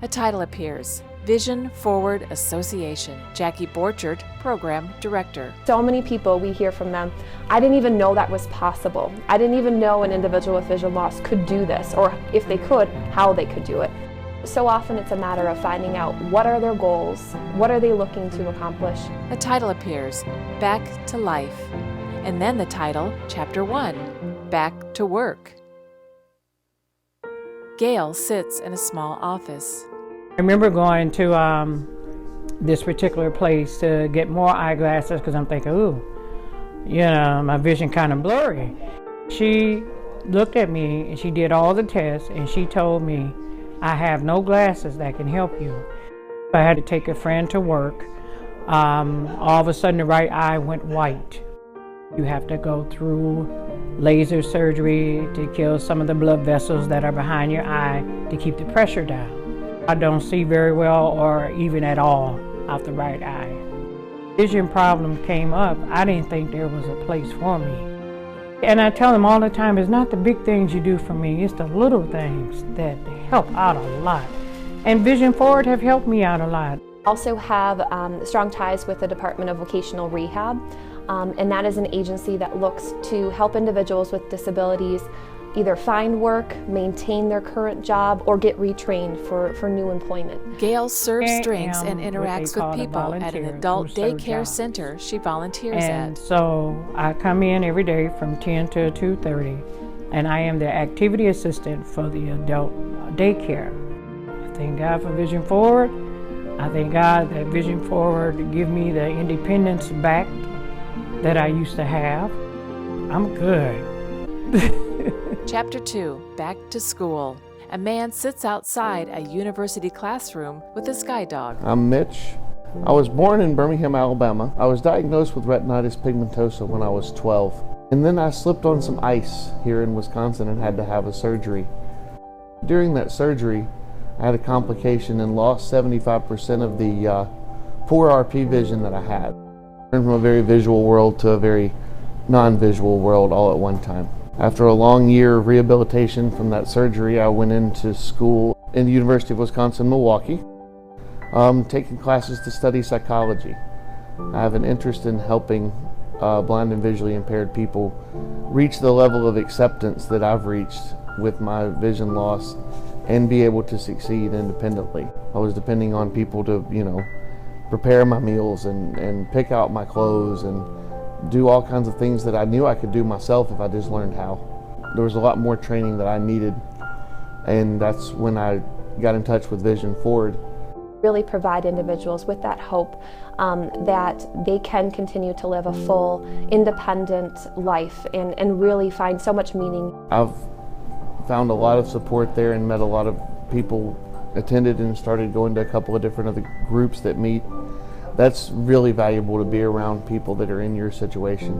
A title appears: Vision Forward Association. Jackie Borchert, Program Director. So many people, we hear from them, I didn't even know that was possible. I didn't even know an individual with vision loss could do this, or if they could, how they could do it. So often it's a matter of finding out what are their goals, what are they looking to accomplish. A title appears: Back to Life. And then the title, Chapter 1, Back to Work. Gail sits in a small office. I remember going to this particular place to get more eyeglasses because I'm thinking, ooh, my vision kind of blurry. She looked at me and she did all the tests and she told me, I have no glasses that can help you. I had to take a friend to work. All of a sudden the right eye went white. You have to go through laser surgery to kill some of the blood vessels that are behind your eye to keep the pressure down. I don't see very well or even at all out the right eye. Vision problem came up. I didn't think there was a place for me. And I tell them all the time, it's not the big things you do for me, it's the little things that help out a lot. And Vision Forward have helped me out a lot. Also have strong ties with the Department of Vocational Rehab, and that is an agency that looks to help individuals with disabilities either find work, maintain their current job, or get retrained for new employment. Gail serves drinks and interacts with people at an adult daycare center she volunteers and at. So I come in every day from 10 to 2:30, and I am the activity assistant for the adult daycare. I thank God for Vision Forward. I thank God that Vision Forward give me the independence back that I used to have. I'm good. Chapter 2, Back to School. A man sits outside a university classroom with a sky dog. I'm Mitch. I was born in Birmingham, Alabama. I was diagnosed with retinitis pigmentosa when I was 12. And then I slipped on some ice here in Wisconsin and had to have a surgery. During that surgery, I had a complication and lost 75% of the poor RP vision that I had. I turned from a very visual world to a very non-visual world all at one time. After a long year of rehabilitation from that surgery, I went into school in the University of Wisconsin-Milwaukee, taking classes to study psychology. I have an interest in helping blind and visually impaired people reach the level of acceptance that I've reached with my vision loss and be able to succeed independently. I was depending on people to, prepare my meals and pick out my clothes and do all kinds of things that I knew I could do myself if I just learned how. There was a lot more training that I needed, and that's when I got in touch with Vision Forward. Really provide individuals with that hope that they can continue to live a full, independent life and really find so much meaning. I've found a lot of support there and met a lot of people, attended and started going to a couple of different other groups that meet. That's really valuable to be around people that are in your situation.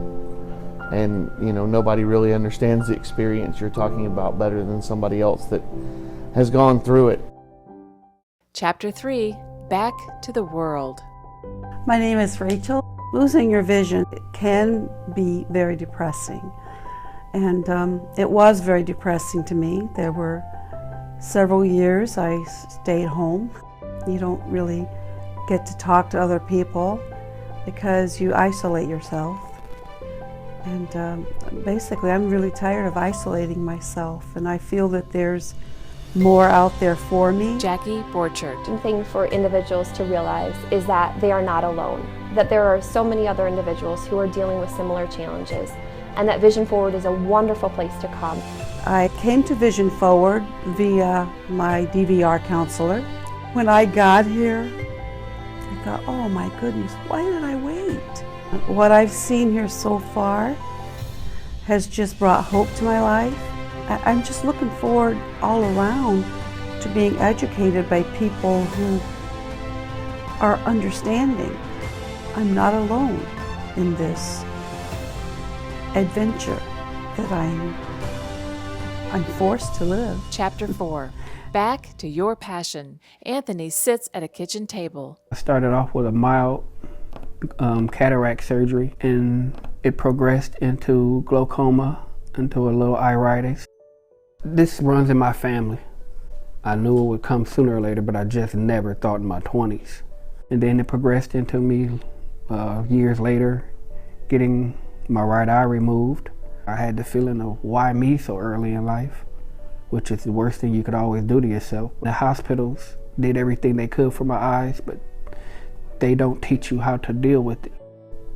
And nobody really understands the experience you're talking about better than somebody else that has gone through it. Chapter 3, Back to the World. My name is Rachel. Losing your vision can be very depressing. And it was very depressing to me. There were several years I stayed home. You don't really get to talk to other people because you isolate yourself. And basically I'm really tired of isolating myself, and I feel that there's more out there for me. Jackie Borchert. The thing for individuals to realize is that they are not alone, that there are so many other individuals who are dealing with similar challenges, and that Vision Forward is a wonderful place to come. I came to Vision Forward via my DVR counselor. When I got here, I thought, oh my goodness, why did I wait? What I've seen here so far has just brought hope to my life. I'm just looking forward all around to being educated by people who are understanding. I'm not alone in this adventure that I'm forced to live. Chapter 4, Back to Your Passion. Anthony sits at a kitchen table. I started off with a mild cataract surgery, and it progressed into glaucoma, into a little iritis. This runs in my family. I knew it would come sooner or later, but I just never thought in my 20s. And then it progressed into me years later getting my right eye removed. I had the feeling of why me so early in life, which is the worst thing you could always do to yourself. The hospitals did everything they could for my eyes, but they don't teach you how to deal with it.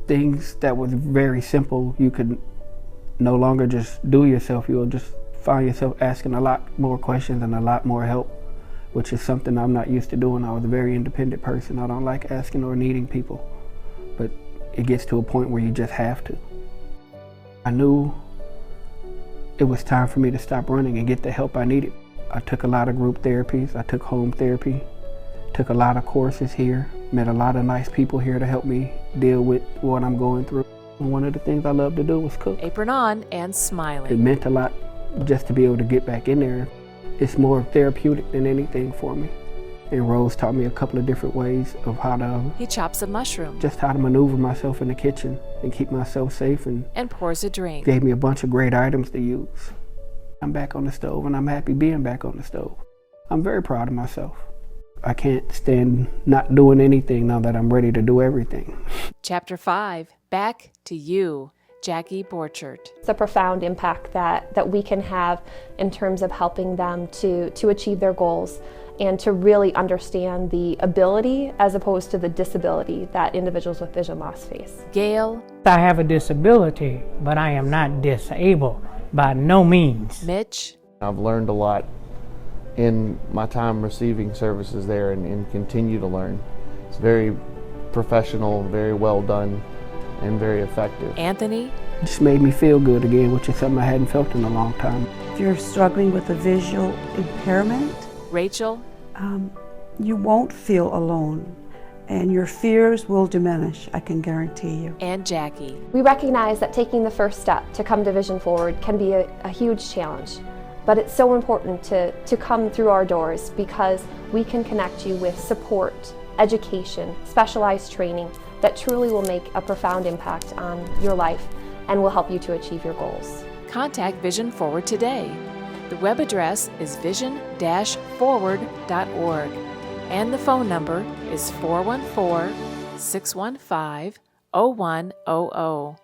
Things that was very simple, you could no longer just do yourself. You'll just find yourself asking a lot more questions and a lot more help, which is something I'm not used to doing. I was a very independent person. I don't like asking or needing people, but it gets to a point where you just have to. I knew it was time for me to stop running and get the help I needed. I took a lot of group therapies. I took home therapy, took a lot of courses here, met a lot of nice people here to help me deal with what I'm going through. And one of the things I love to do was cook. Apron on and It smiling. meant a lot just to be able to get back in there. It's more therapeutic than anything for me. And Rose taught me a couple of different ways of how to He chops a mushroom maneuver myself in the kitchen and keep myself safe, and and pours a drink. gave me a bunch of great items to use. I'm back on the stove, and I'm happy being back on the stove. I'm very proud of myself. I can't stand not doing anything now that I'm ready to do everything. Chapter 5, Back to You, Jackie Borchert. It's a profound impact that we can have in terms of helping them to achieve their goals and to really understand the ability as opposed to the disability that individuals with vision loss face. Gail, I have a disability, but I am not disabled by no means. Mitch, I've learned a lot in my time receiving services there and continue to learn. It's very professional, very well done, and very effective. Anthony, It just made me feel good again, which is something I hadn't felt in a long time. If you're struggling with a visual impairment, Rachel, you won't feel alone, and your fears will diminish, I can guarantee you. and Jackie. We recognize that taking the first step to come to Vision Forward can be a huge challenge, but it's so important to come through our doors because we can connect you with support, education, specialized training that truly will make a profound impact on your life and will help you to achieve your goals. Contact Vision Forward today. The web address is vision-forward.org and the phone number is 414-615-0100.